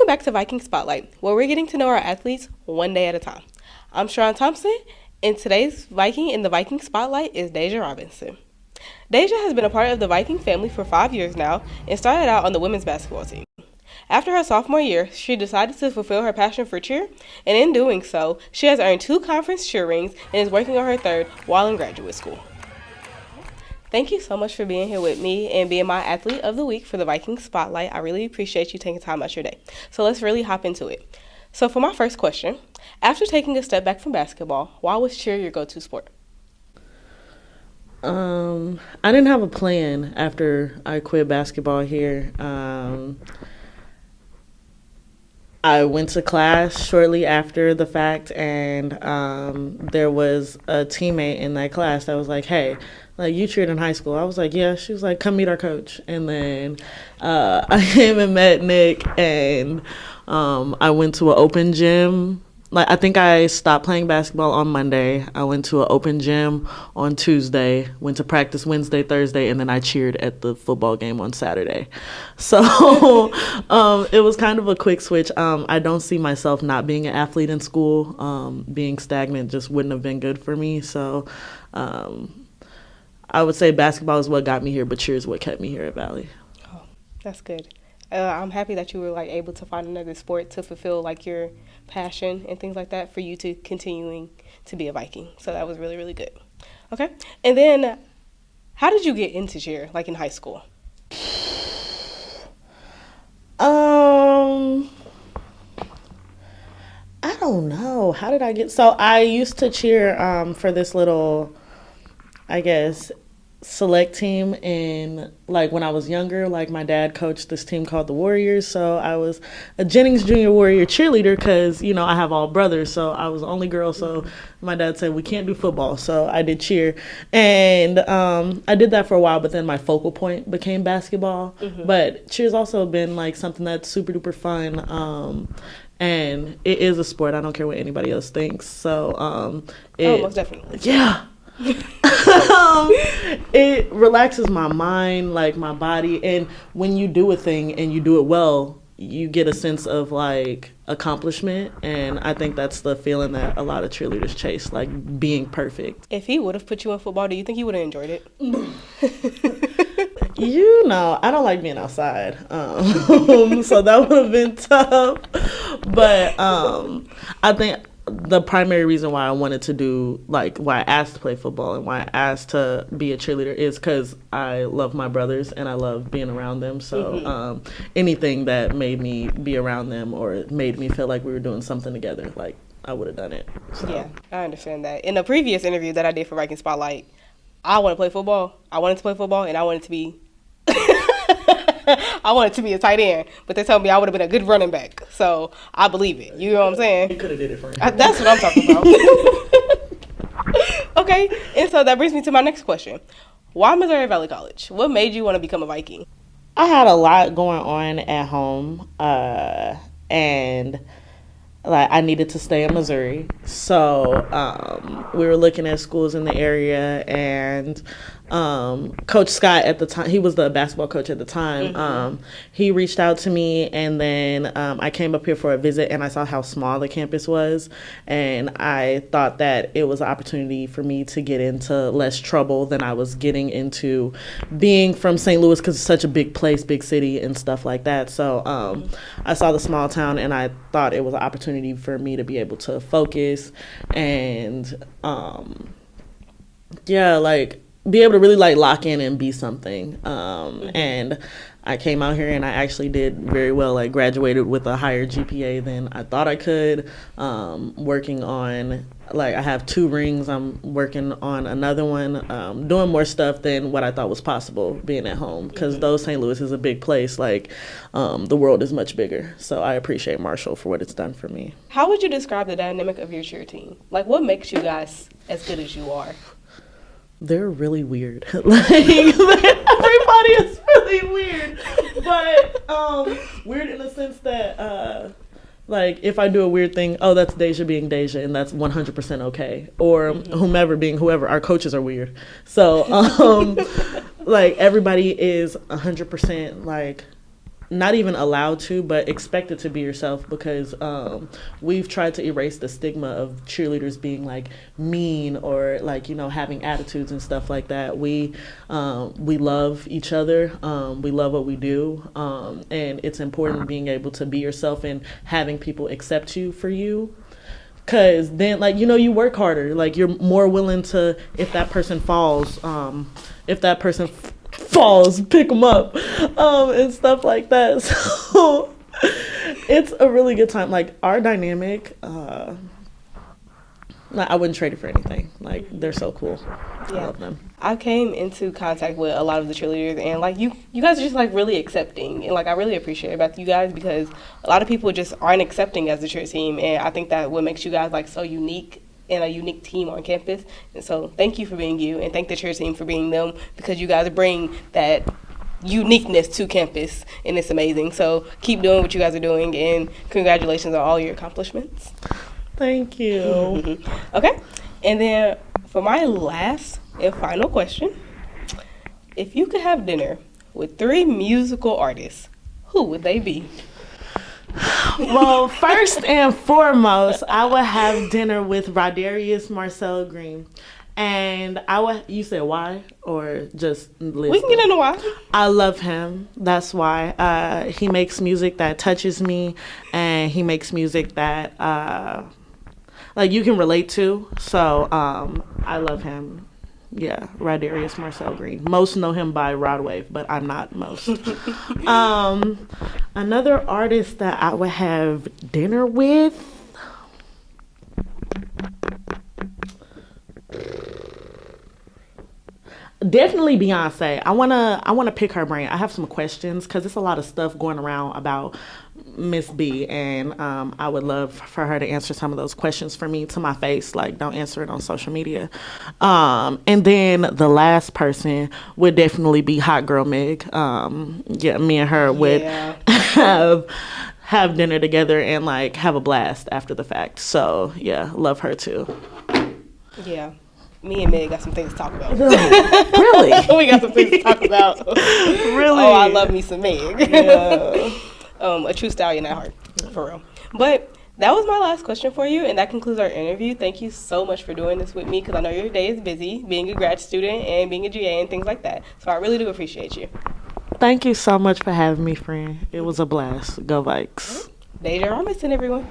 back to Viking Spotlight, where we're getting to know our athletes one day at a time. I'm Shuron Thompson, and today's Viking in the Viking Spotlight is Dajah Robinson. Dajah has been a part of the Viking family for 5 years now and started out on the women's basketball team. After her sophomore year, she decided to fulfill her passion for cheer, and in doing so, she has earned 2 conference cheer rings and is working on her 3rd while in graduate school. Thank you so much for being here with me and being my athlete of the week for the Viking Spotlight. I really appreciate you taking time out your day. So let's really hop into it. So for my first question, after taking a step back from basketball, why was cheer your go-to sport? I didn't have a plan after I quit basketball here. I went to class shortly after the fact, and there was a teammate in that class that was like, hey, like, you cheered in high school. I was like, yeah. She was like, come meet our coach. And then I came and met Nick, and I went to an open gym. Like, I think I stopped playing basketball on Monday. I went to an open gym on Tuesday, went to practice Wednesday, Thursday, and then I cheered at the football game on Saturday. So it was kind of a quick switch. I don't see myself not being an athlete in school. Being stagnant just wouldn't have been good for me. So I would say basketball is what got me here, but cheer is what kept me here at Valley. Oh, that's good. I'm happy that you were like able to find another sport to fulfill like your passion and things like that for you to continuing to be a Viking. So that was really, really good. Okay. And then how did you get into cheer, like in high school? I don't know. How did I get... So I used to cheer for this little, I guess, select team in, like, when I was younger. Like, my dad coached this team called the Warriors, so I was a Jennings Junior Warrior cheerleader because, you know, I have all brothers, so I was the only girl. So my dad said we can't do football, so I did cheer, and I did that for a while, but then my focal point became basketball. But cheer's also been like something that's super duper fun, and it is a sport. I don't care what anybody else thinks. So most definitely. Yeah. It relaxes my mind, like my body, and when you do a thing and you do it well, you get a sense of like accomplishment, and I think that's the feeling that a lot of cheerleaders chase, like being perfect. If he would have put you in football, do you think you would have enjoyed it? You know, I don't like being outside, so that would have been tough, but I think the primary reason why I wanted to do, like, why I asked to play football and why I asked to be a cheerleader is because I love my brothers and I love being around them. So anything that made me be around them or made me feel like we were doing something together, like, I would have done it. So. Yeah, I understand that. In a previous interview that I did for Viking Spotlight, I wanted to play football. I wanted to play football, and I wanted to be I wanted to be a tight end, but they told me I would have been a good running back. So I believe it. You know what I'm saying? You could have did it for me. That's what I'm talking about. Okay, and so that brings me to my next question. Why Missouri Valley College? What made you want to become a Viking? I had a lot going on at home, and like I needed to stay in Missouri. So we were looking at schools in the area, and Coach Scott at the time, he was the basketball coach at the time, he reached out to me, and then I came up here for a visit, and I saw how small the campus was, and I thought that it was an opportunity for me to get into less trouble than I was getting into being from St. Louis, because it's such a big place, big city and stuff like that. So I saw the small town, and I thought it was an opportunity for me to be able to focus and like be able to really like lock in and be something. And I came out here and I actually did very well. Like graduated with a higher GPA than I thought I could. Working on, like, I have 2 rings. I'm working on another one, doing more stuff than what I thought was possible being at home, because though St. Louis is a big place, like the world is much bigger. So I appreciate Marshall for what it's done for me. How would you describe the dynamic of your cheer team? Like, what makes you guys as good as you are? They're really weird. Like, everybody is really weird, but weird in the sense that like if I do a weird thing, oh, that's Dajah being Dajah, and that's 100% okay. Or whomever being whoever. Our coaches are weird, so like everybody is 100% like not even allowed to, but expected to be yourself, because we've tried to erase the stigma of cheerleaders being like mean or like, you know, having attitudes and stuff like that. We love each other. We love what we do, and it's important being able to be yourself and having people accept you for you. Cause then, like, you know, you work harder. Like, you're more willing to, if that person falls, pick them up, and stuff like that. So it's a really good time. Like, our dynamic, I wouldn't trade it for anything. Like, they're so cool. Yeah. I love them. I came into contact with a lot of the cheerleaders, and like you guys are just like really accepting, and like I really appreciate it about you guys, because a lot of people just aren't accepting as the cheer team, and I think that what makes you guys like so unique and a unique team on campus. And so thank you for being you, and thank the cheer team for being them, because you guys bring that uniqueness to campus, and it's amazing. So keep doing what you guys are doing, and congratulations on all your accomplishments. Thank you. Okay, and then for my last and final question, if you could have dinner with 3 musical artists, who would they be? Well, first and foremost, I would have dinner with Rodarius Marcel Green. And you said why, or just listen? We can get into why. I love him. That's why. He makes music that touches me, and he makes music that like you can relate to. So I love him. Yeah, Rodarius Marcel Green. Most know him by Rod Wave, but I'm not most. Another artist that I would have dinner with. Definitely Beyonce. I wanna pick her brain. I have some questions because there's a lot of stuff going around about Miss B, and I would love for her to answer some of those questions for me to my face. Like, don't answer it on social media. And then the last person would definitely be Hot Girl Meg. Yeah, me and her would have dinner together and like have a blast after the fact. So yeah, love her too. Yeah. Me and Meg got some things to talk about. Really? We got some things to talk about. Really? Oh, I love me some Meg. Yeah. A true stallion at heart, for real. But that was my last question for you, and that concludes our interview. Thank you so much for doing this with me, because I know your day is busy, being a grad student and being a GA and things like that. So I really do appreciate you. Thank you so much for having me, friend. It was a blast. Go Vikes. Dajah Robinson, everyone.